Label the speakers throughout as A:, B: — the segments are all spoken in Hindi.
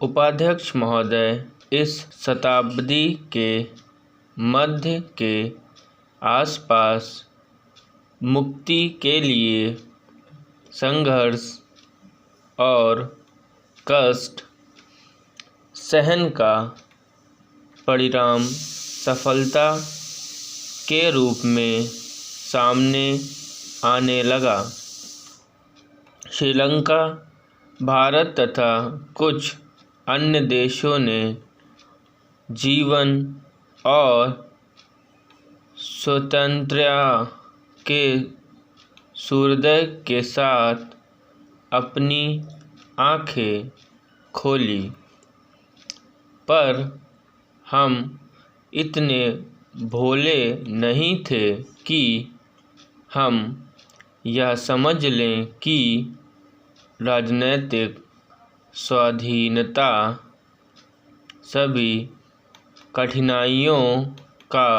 A: उपाध्यक्ष महोदय, इस शताब्दी के मध्य के आसपास मुक्ति के लिए संघर्ष और कष्ट सहन का परिणाम सफलता के रूप में सामने आने लगा। श्रीलंका, भारत तथा कुछ अन्य देशों ने जीवन और स्वतंत्रता के सूर्योदय के साथ अपनी आँखें खोली, पर हम इतने भोले नहीं थे कि हम यह समझ लें कि राजनीतिक स्वाधीनता सभी कठिनाइयों का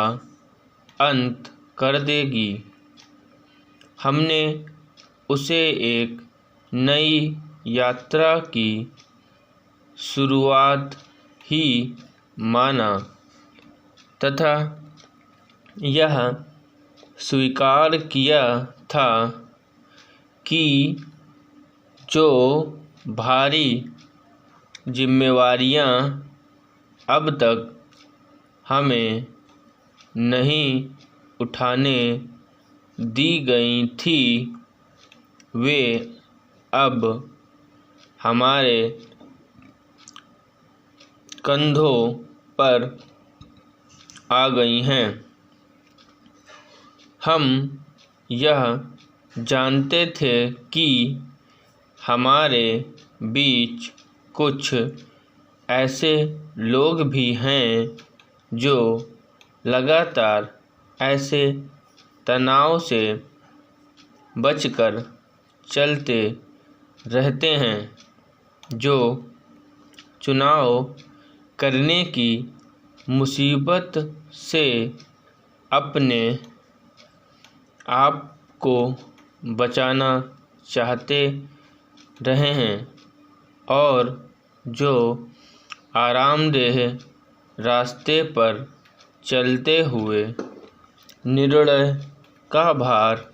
A: अंत कर देगी। हमने उसे एक नई यात्रा की शुरुआत ही माना तथा यह स्वीकार किया था कि जो भारी जिम्मेवारियां अब तक हमें नहीं उठाने दी गई थी, वे अब हमारे कंधों पर आ गई हैं। हम यह जानते थे कि हमारे बीच कुछ ऐसे लोग भी हैं जो लगातार ऐसे तनाव से बचकर चलते रहते हैं जो चुनाव करने की मुसीबत से अपने आप को बचाना चाहते रहे हैं और जो आरामदेह रास्ते पर चलते हुए निर्णय का भार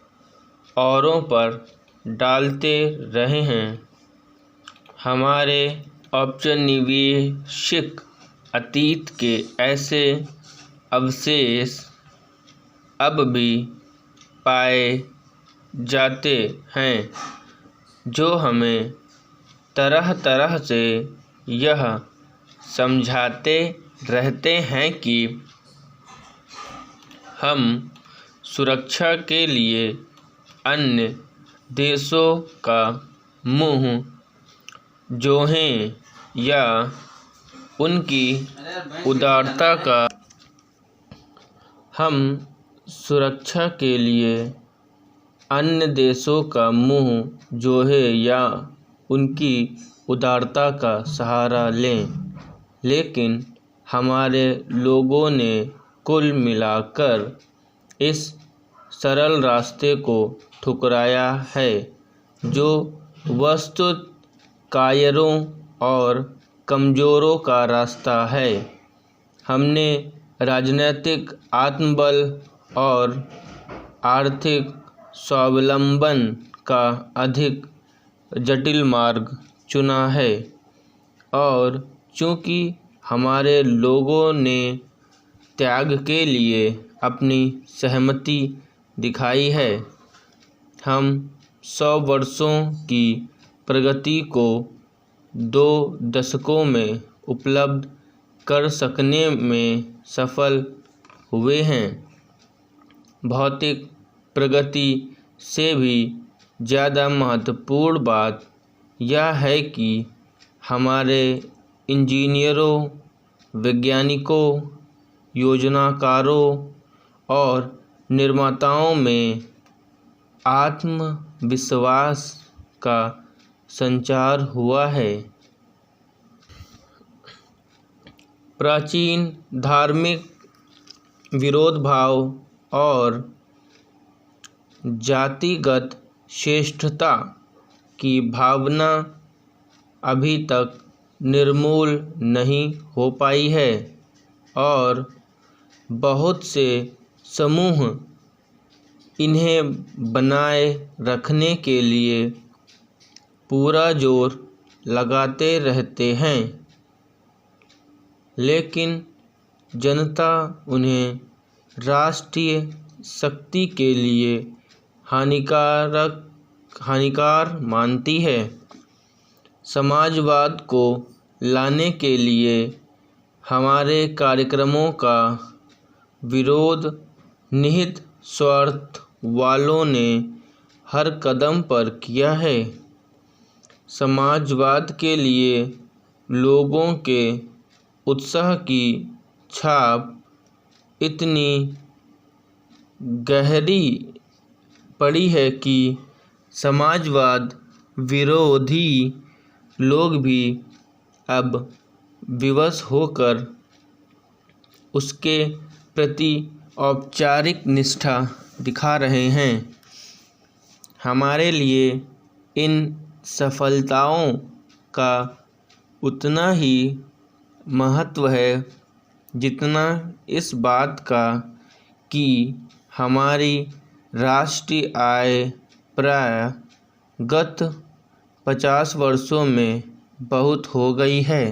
A: औरों पर डालते रहे हैं। हमारे औपनिवेशिक अतीत के ऐसे अवशेष अब भी पाए जाते हैं जो हमें तरह तरह से यह समझाते रहते हैं कि हम सुरक्षा के लिए अन्य देशों का मुँह जोहें या उनकी उदारता का हम सुरक्षा के लिए अन्य देशों का मुँह जोहे या उनकी उदारता का सहारा लें, लेकिन हमारे लोगों ने कुल मिलाकर इस सरल रास्ते को ठुकराया है जो वस्तुतः कायरों और कमज़ोरों का रास्ता है। हमने राजनीतिक आत्मबल और आर्थिक स्वावलंबन का अधिक जटिल मार्ग चुना है और चूँकि हमारे लोगों ने त्याग के लिए अपनी सहमति दिखाई है, हम 100 वर्षों की प्रगति को 2 दशकों में उपलब्ध कर सकने में सफल हुए हैं। भौतिक प्रगति से भी ज़्यादा महत्वपूर्ण बात यह है कि हमारे इंजीनियरों, वैज्ञानिकों, योजनाकारों और निर्माताओं में आत्मविश्वास का संचार हुआ है। प्राचीन धार्मिक विरोधभाव और जातिगत श्रेष्ठता की भावना अभी तक निर्मूल नहीं हो पाई है और बहुत से समूह इन्हें बनाए रखने के लिए पूरा जोर लगाते रहते हैं, लेकिन जनता उन्हें राष्ट्रीय शक्ति के लिए हानिकार मानती है। समाजवाद को लाने के लिए हमारे कार्यक्रमों का विरोध निहित स्वार्थ वालों ने हर कदम पर किया है। समाजवाद के लिए लोगों के उत्साह की छाप इतनी गहरी पड़ी है कि समाजवाद विरोधी लोग भी अब विवश होकर उसके प्रति औपचारिक निष्ठा दिखा रहे हैं। हमारे लिए इन सफलताओं का उतना ही महत्व है जितना इस बात का कि हमारी राष्ट्रीय आय प्राय गत 50 वर्षों में बहुत हो गई है।